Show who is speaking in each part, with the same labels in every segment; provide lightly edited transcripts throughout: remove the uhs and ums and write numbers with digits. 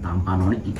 Speaker 1: Tampanane iki.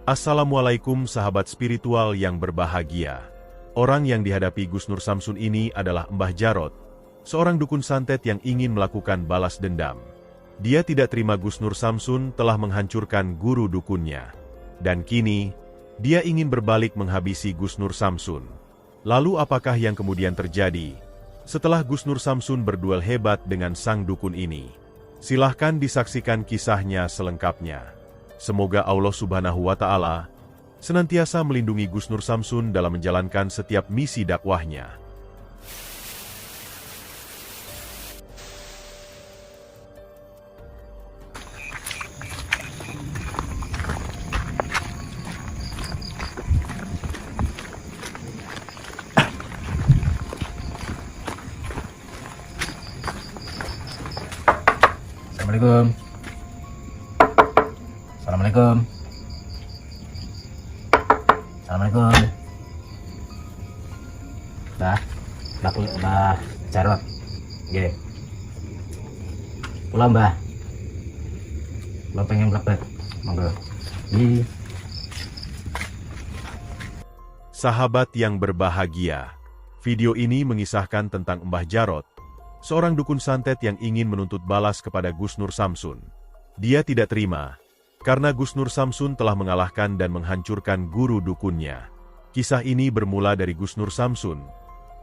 Speaker 2: Assalamualaikum sahabat spiritual yang berbahagia. Orang yang dihadapi Gus Nur Samsun ini adalah Mbah Jarot, seorang dukun santet yang ingin melakukan balas dendam. Dia tidak terima Gus Nur Samsun telah menghancurkan guru dukunnya. Dan kini, dia ingin berbalik menghabisi Gus Nur Samsun. Lalu apakah yang kemudian terjadi setelah Gus Nur Samsun berduel hebat dengan sang dukun ini? Silahkan disaksikan kisahnya selengkapnya. Semoga Allah Subhanahu wa Ta'ala senantiasa melindungi Gus Nur Samsun dalam menjalankan setiap misi dakwahnya.
Speaker 1: Assalamualaikum. Assalamualaikum. Assalamualaikum. Mbah Jarot. Nggih. Kula Mbah. Kula pengen mlebet. Monggo. Nggih.
Speaker 2: Sahabat yang berbahagia, video ini mengisahkan tentang Mbah Jarot, seorang dukun santet yang ingin menuntut balas kepada Gus Nur Samsun. Dia tidak terima karena Gus Nur Samsun telah mengalahkan dan menghancurkan guru dukunnya. Kisah ini bermula dari Gus Nur Samsun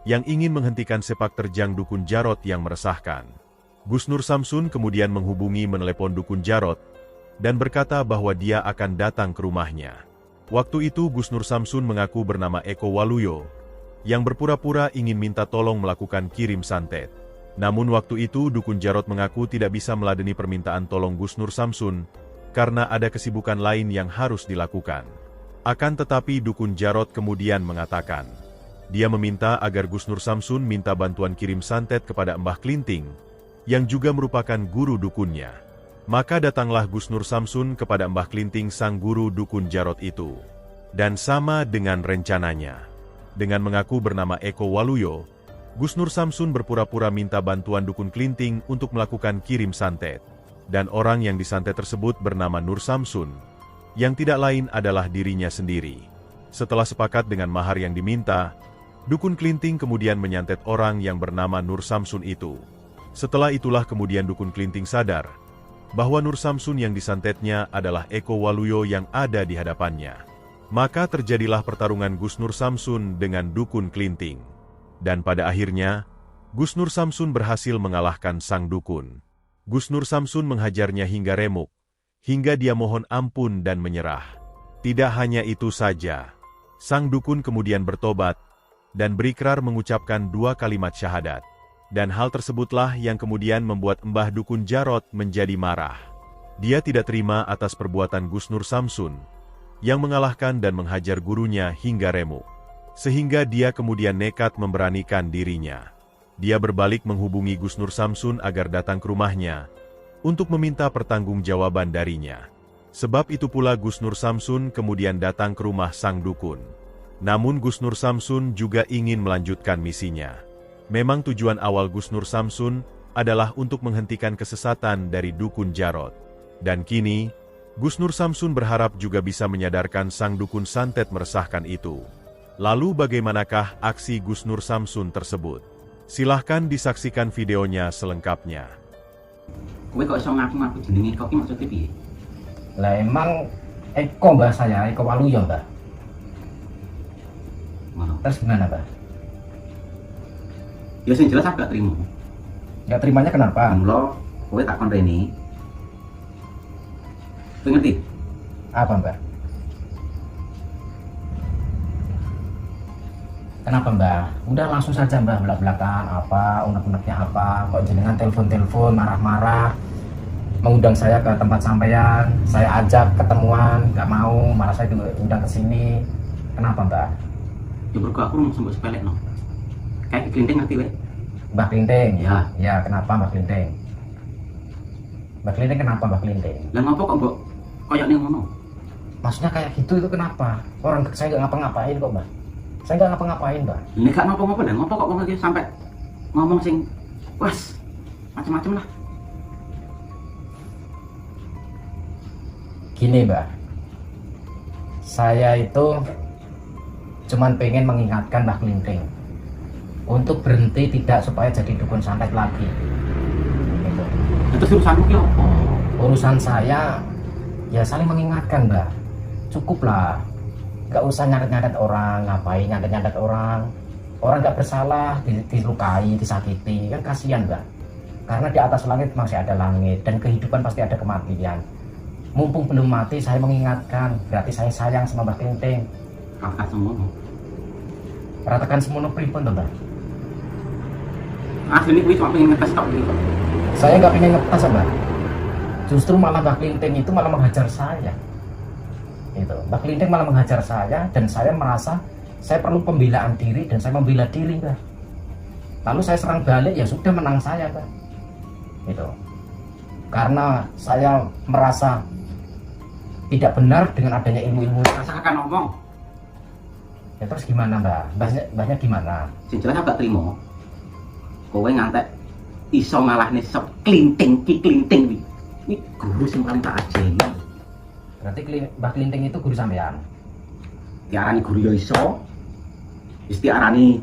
Speaker 2: yang ingin menghentikan sepak terjang dukun Jarot yang meresahkan. Gus Nur Samsun kemudian menghubungi menelepon dukun Jarot dan berkata bahwa dia akan datang ke rumahnya. Waktu itu Gus Nur Samsun mengaku bernama Eko Waluyo yang berpura-pura ingin minta tolong melakukan kirim santet. Namun waktu itu dukun Jarot mengaku tidak bisa meladeni permintaan tolong Gus Nur Samsun karena ada kesibukan lain yang harus dilakukan. Akan tetapi dukun Jarot kemudian mengatakan, dia meminta agar Gus Nur Samsun minta bantuan kirim santet kepada Mbah Klinting, yang juga merupakan guru dukunnya. Maka datanglah Gus Nur Samsun kepada Mbah Klinting sang guru dukun Jarot itu. Dan sama dengan rencananya, dengan mengaku bernama Eko Waluyo, Gus Nur Samsun berpura-pura minta bantuan dukun Klinting untuk melakukan kirim santet. Dan orang yang disantet tersebut bernama Nur Samsun, yang tidak lain adalah dirinya sendiri. Setelah sepakat dengan mahar yang diminta, dukun Klinting kemudian menyantet orang yang bernama Nur Samsun itu. Setelah itulah kemudian dukun Klinting sadar bahwa Nur Samsun yang disantetnya adalah Eko Waluyo yang ada di hadapannya. Maka terjadilah pertarungan Gus Nur Samsun dengan dukun Klinting. Dan pada akhirnya, Gus Nur Samsun berhasil mengalahkan sang dukun. Gus Nur Samsun menghajarnya hingga remuk, hingga dia mohon ampun dan menyerah. Tidak hanya itu saja, sang dukun kemudian bertobat, dan berikrar mengucapkan 2 kalimat syahadat. Dan hal tersebutlah yang kemudian membuat Mbah Dukun Jarot menjadi marah. Dia tidak terima atas perbuatan Gus Nur Samsun, yang mengalahkan dan menghajar gurunya hingga remuk. Sehingga dia kemudian nekat memberanikan dirinya. Dia berbalik menghubungi Gus Nur Samsun agar datang ke rumahnya untuk meminta pertanggungjawaban darinya. Sebab itu pula Gus Nur Samsun kemudian datang ke rumah sang dukun. Namun Gus Nur Samsun juga ingin melanjutkan misinya. Memang tujuan awal Gus Nur Samsun adalah untuk menghentikan kesesatan dari dukun Jarot. Dan kini, Gus Nur Samsun berharap juga bisa menyadarkan sang dukun santet meresahkan itu. Lalu bagaimanakah aksi Gus Nur Samsun tersebut? Silahkan disaksikan videonya selengkapnya.
Speaker 1: Kowe kok iso ngaku-ngaku jenenge Eko iki maksudnya piye?
Speaker 3: Lah emang Eko Mbah saya, Eko Waluyo Mbah.
Speaker 1: Ngono.
Speaker 3: Terus gimana Mbah?
Speaker 1: Ya sing jelas aku gak terima.
Speaker 3: Gak terimanya kenapa?
Speaker 1: Mula kowe tak kon rene. Kowe ngerti?
Speaker 3: Apa Mbah? Kenapa Mbah? Udah langsung saja Mbah, belak-belakan apa, unek-uneknya apa, kok jenengan telepon-telepon, marah-marah, mengundang saya ke tempat sampean, saya ajak ketemuan, nggak mau, malah saya diundang ke sini. Kenapa Mbah?
Speaker 1: Ya berku aku mau sembok sepelek no. Kayak kelinting ngerti weh.
Speaker 3: Mbah Klinting.
Speaker 1: Ya.
Speaker 3: Ya, kenapa Mbah Klinting? Mbah Klinting kenapa Mbah Klinting?
Speaker 1: Lah ngopo kok mbok koyok ning ngono?
Speaker 3: Maksudnya kayak gitu itu kenapa? Orang saya nggak ngapa-ngapain kok Mbah. Saya nggak ngapa-ngapain Mbah.
Speaker 1: Ini gak ngopo-ngopo lah, ngopo kok wong iki sampai ngomong sing wes macam-macam lah.
Speaker 3: Gini Mbah, saya itu cuman pengen mengingatkan Mbah Klinting untuk berhenti tidak supaya jadi dukun santet lagi. Gitu.
Speaker 1: Itu urusanmu ki opo?
Speaker 3: Urusan saya ya saling mengingatkan Mbah. Cukup lah, nggak usah nyadet-nyadet orang, ngapain nyadet-nyadet orang. Orang nggak bersalah, dilukai, disakiti, kan kasihan Mbah. Karena di atas langit masih ada langit dan kehidupan pasti ada kematian. Mumpung belum mati, saya mengingatkan, berarti saya sayang sama Mbah Klinting.
Speaker 1: Kakak semono.
Speaker 3: Ratakan semono pripun to Mbah?
Speaker 1: Asli kuwi cuma pengen ngetes tok iki.
Speaker 3: Saya nggak pengen ngetes Mbah. Justru malah Mbah Klinting itu malah menghajar saya. Itu, Mbah Klinting malah menghajar saya dan saya merasa saya perlu pembelaan diri dan saya membela diri Mbah. Lalu saya serang balik, ya sudah menang saya Mbah. Itu. Karena saya merasa tidak benar dengan adanya ilmu-ilmu.
Speaker 1: Rasa kakak ngomong.
Speaker 3: Ya terus gimana Mbah? Mbahnya gimana?
Speaker 1: Sing jelas aku gak trimo. Kowe ngantek iso ngalahne sop Klinting ki Klinting iki. Ini guru sing paling tak ajeni.
Speaker 3: Berarti Mbah Klinting itu guru sampean.
Speaker 1: Diarani guru ya iso. Wis diarani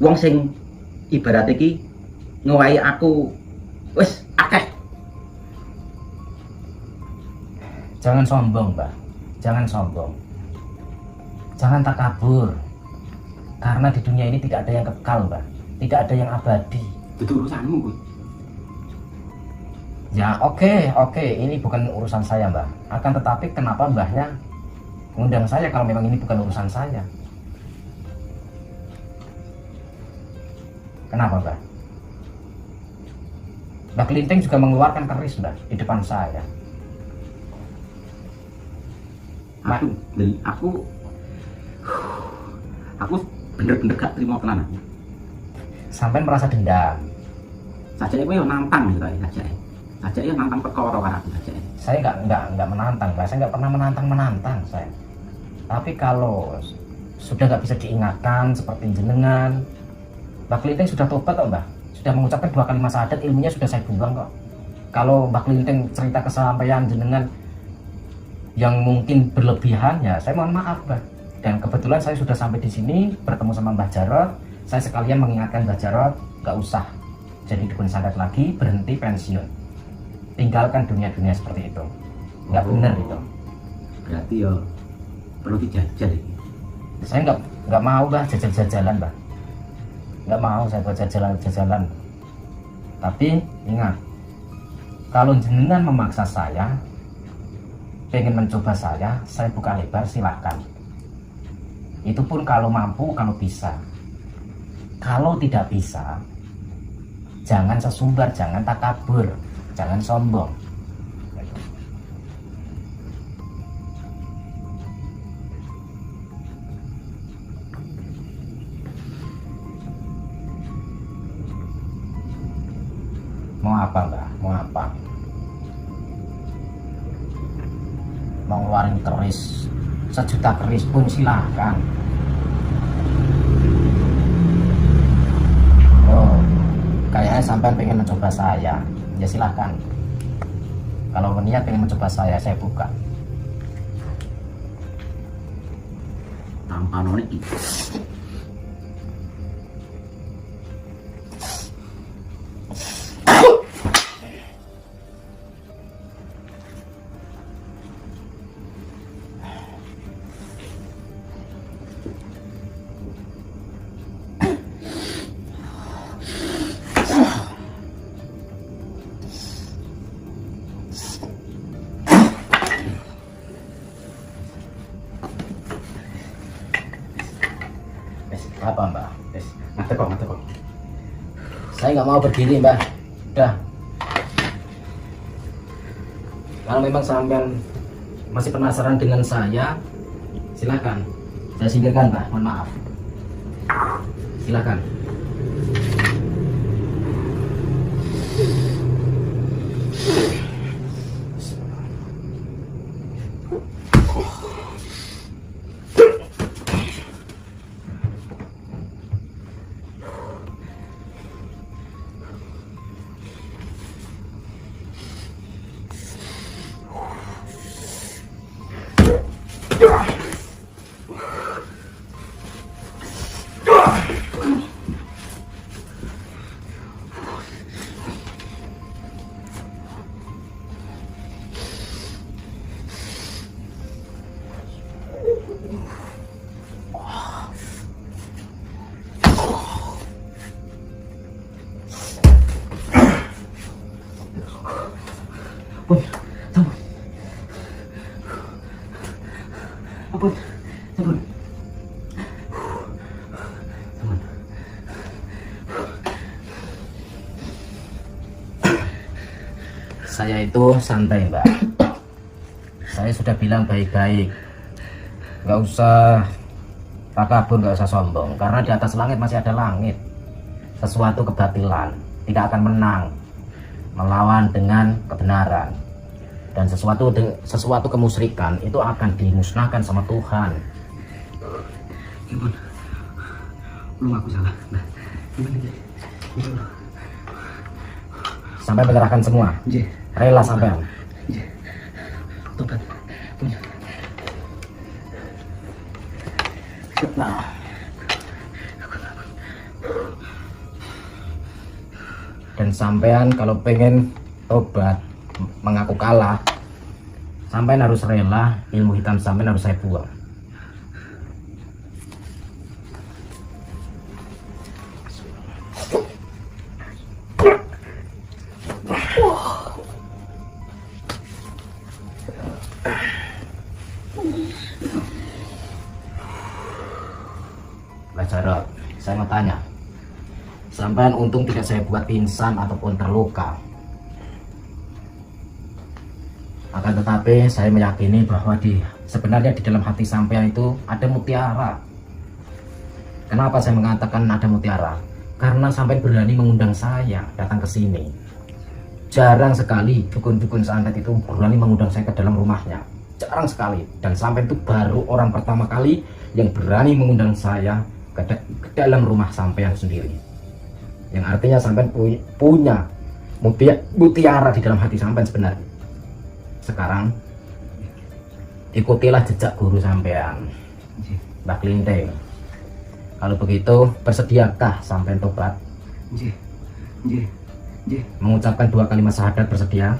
Speaker 1: wong sing ibarat iki ngowahi aku wis akeh.
Speaker 3: Jangan sombong Mbah. Jangan sombong. Jangan takabur. Karena di dunia ini tidak ada yang kekal Mbah. Tidak ada yang abadi.
Speaker 1: Itu urusanmu kuwi.
Speaker 3: Ya oke, ini bukan urusan saya Mbah. Akan tetapi kenapa Mbahnya ngundang saya kalau memang ini bukan urusan saya? Kenapa Mbah? Mbah Klinting juga mengeluarkan keris Mbah di depan saya.
Speaker 1: Aku bener-bener gak terima tenan.
Speaker 3: Sampai merasa dendam.
Speaker 1: Sajake kowe yo nantang gitu sajake. Sajake yo nantang perkara karo aku sajake.
Speaker 3: Saya nggak menantang Mbah. Saya nggak pernah menantang saya. Tapi kalau sudah nggak bisa diingatkan seperti jenengan, Mbah Klinting sudah tobat kok Mbah. Sudah mengucapkan 2 kalimat syahadat, ilmunya sudah saya buang kok. Kalau Mbah Klinting cerita kesampaian jenengan yang mungkin berlebihan, ya saya mohon maaf Mbah. Dan kebetulan saya sudah sampai di sini bertemu sama Mbah Jarot. Saya sekalian mengingatkan Mbah Jarot, nggak usah jadi dukun santet lagi, berhenti pensiun, tinggalkan dunia-dunia seperti itu. Nggak benar itu.
Speaker 1: Berarti ya perlu dijajal ini.
Speaker 3: Saya nggak mau Mbah jajal-jajalan Mbah. Nggak mau saya buat jajalan-jajalan. Tapi ingat, kalau jenengan memaksa saya, pengen mencoba saya buka lebar, silahkan. Itu pun kalau mampu, kalau bisa. Kalau tidak bisa, jangan sesumbar, jangan takabur, jangan sombong. Mau apa Mbak? Mau apa? Mau ngeluarin keris 1 juta keris pun silahkan. Oh, kayaknya sampai pengen mencoba saya, ya silahkan. Kalau berniat pengen mencoba saya buka.
Speaker 1: Tanpa noni.
Speaker 3: Apa Mbak?
Speaker 1: Mantep kok.
Speaker 3: Saya nggak mau berdiri Mbak. Udah. Kalau memang sampean masih penasaran dengan saya, silakan. Saya singkirkan, Mbah. Mohon maaf. Silakan. Ampun, ampun. Saya itu santai, Mbak. Saya sudah bilang baik-baik. Nggak usah takabur, nggak usah sombong. Karena di atas langit masih ada langit. Sesuatu kebatilan tidak akan menang melawan dengan kebenaran. Dan sesuatu kemusyrikan itu akan dimusnahkan sama Tuhan.
Speaker 1: Ampun, belum aku salah. Nah,
Speaker 3: sampai menyerahkan semua. Rela sampai.
Speaker 1: Tobat.
Speaker 3: Nah. Dan sampean kalau pengen tobat, mengaku kalah, sampean harus rela ilmu hitam sampean harus saya buang. Mbak Jarot, saya mau tanya, sampean untung tidak saya buat pingsan ataupun terluka. Akan tetapi saya meyakini bahwa sebenarnya di dalam hati sampean itu ada mutiara. Kenapa saya mengatakan ada mutiara? Karena sampean berani mengundang saya datang ke sini. Jarang sekali dukun-dukun santet itu berani mengundang saya ke dalam rumahnya. Jarang sekali. Dan sampean itu baru orang pertama kali yang berani mengundang saya ke dalam rumah sampean sendiri. Yang artinya sampean punya mutiara di dalam hati sampean sebenarnya. Sekarang ikutilah jejak guru sampean, Mbak Klinteng. Kalau begitu bersediakah sampean tobat? Mengucapkan 2 kalimat syahadat, bersedia?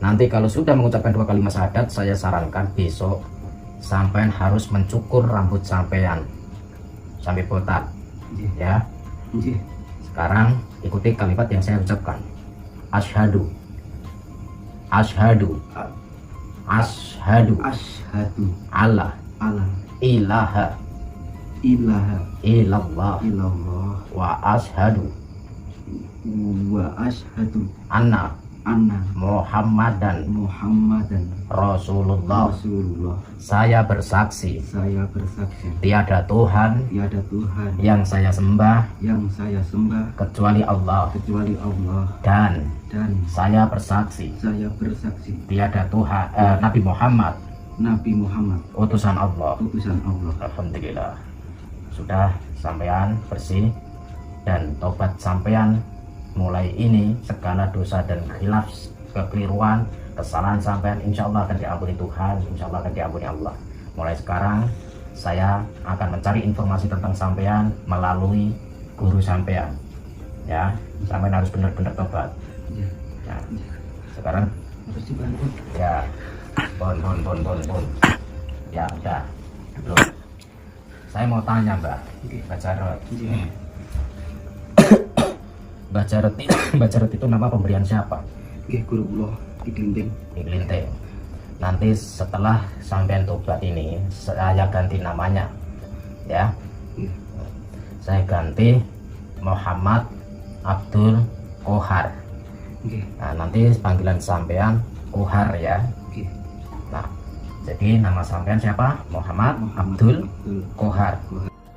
Speaker 3: Nanti kalau sudah mengucapkan 2 kalimat syahadat, saya sarankan besok sampean harus mencukur rambut sampean sampai botak, ya. Sekarang ikuti kalimat yang saya ucapkan. Asyhadu alla ilaha illallah wa asyhadu anna Muhammadan Rasulullah. Saya bersaksi tiada Tuhan yang saya sembah kecuali Allah. Dan saya bersaksi tiada Tuhan Nabi Muhammad utusan Allah. Alhamdulillah, sudah sampean bersih. Dan tobat sampean mulai ini segala dosa dan khilaf, kekeliruan, kesalahan sampean insya Allah akan diampuni Tuhan, insya Allah akan diampuni Allah. Mulai sekarang saya akan mencari informasi tentang sampean melalui guru sampean, ya. Sampean harus benar-benar tobat, ya. Sekarang ya, bon ya udah belum. Saya mau tanya Mbak Jarot. Mbak Jarot itu nama pemberian siapa?
Speaker 1: Guru Allah di Klinteng.
Speaker 3: Di Klinteng. Nanti setelah sampean tobat ini saya ganti namanya, ya. Saya ganti Muhammad Abdul Kohar. Nah, nanti panggilan sampean Kohar, ya. Nah, Jadi nama sampean siapa? Muhammad Abdul Kohar.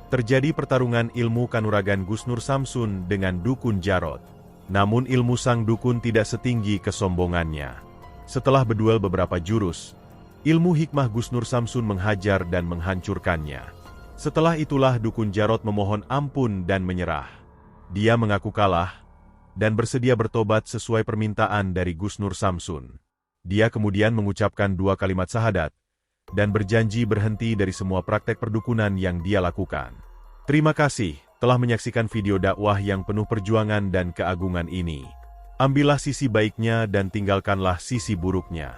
Speaker 2: Terjadi pertarungan ilmu kanuragan Gus Nur Samsun dengan Dukun Jarot. Namun ilmu sang dukun tidak setinggi kesombongannya. Setelah berduel beberapa jurus, ilmu hikmah Gus Nur Samsun menghajar dan menghancurkannya. Setelah itulah Dukun Jarot memohon ampun dan menyerah. Dia mengaku kalah dan bersedia bertobat sesuai permintaan dari Gus Nur Samsun. Dia kemudian mengucapkan 2 kalimat syahadat dan berjanji berhenti dari semua praktek perdukunan yang dia lakukan. Terima kasih telah menyaksikan video dakwah yang penuh perjuangan dan keagungan ini. Ambillah sisi baiknya dan tinggalkanlah sisi buruknya.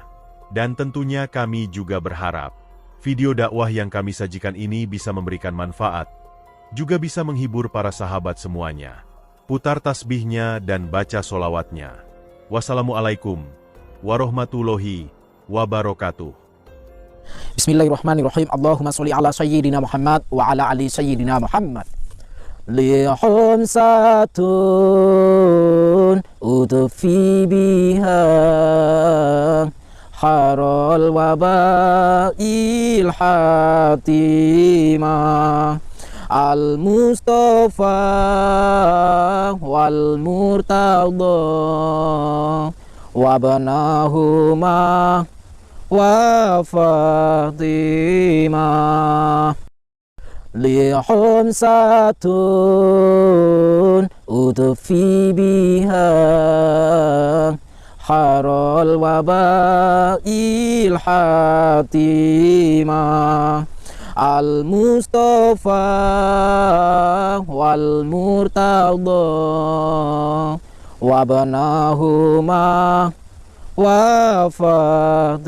Speaker 2: Dan tentunya kami juga berharap video dakwah yang kami sajikan ini bisa memberikan manfaat, juga bisa menghibur para sahabat semuanya. Putar tasbihnya dan baca solawatnya. Wassalamualaikum warahmatullahi wabarakatuh.
Speaker 4: Bismillahirrahmanirrahim. Allahumma sholli ala sayyidina Muhammad wa ala ali sayyidina Muhammad. Lihum satun udfi biha harul wabail hatimah al-Mustafa wal Murtada wabnahuma wa Fatimah. Lihum satun udfi biha harul wabail hatimah al-Mustafa wal Murtada wabnahuma wa Fatimah.